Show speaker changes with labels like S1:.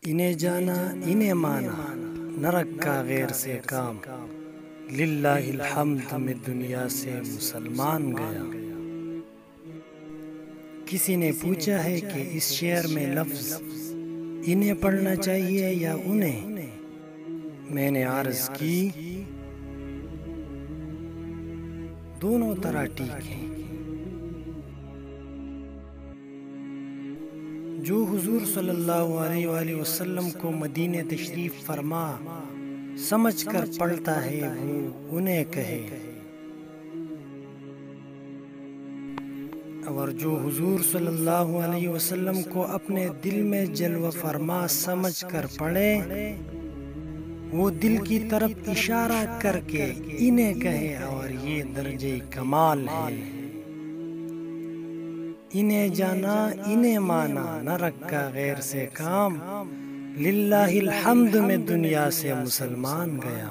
S1: انہیں جانا انہیں مانا نہ رکھا غیر سے کام، للہ الحمد میں دنیا سے مسلمان گیا۔ کسی نے پوچھا ہے کہ اس شعر میں لفظ انہیں پڑھنا چاہیے یا انہیں؟ میں نے عرض کی دونوں طرح ٹھیک ہیں۔ جو حضور صلی اللہ علیہ وآلہ وسلم کو مدینہ تشریف فرما سمجھ کر پڑھتا ہے وہ انہیں کہے، اور جو حضور صلی اللہ علیہ وسلم کو اپنے دل میں جلوہ فرما سمجھ کر پڑھے وہ دل کی طرف اشارہ کر کے انہیں کہے، اور یہ درجہ کمال ہے۔ انہیں جانا انہیں مانا نہ رکھا غیر سے کام، للہ الحمد میں دنیا سے مسلمان گیا۔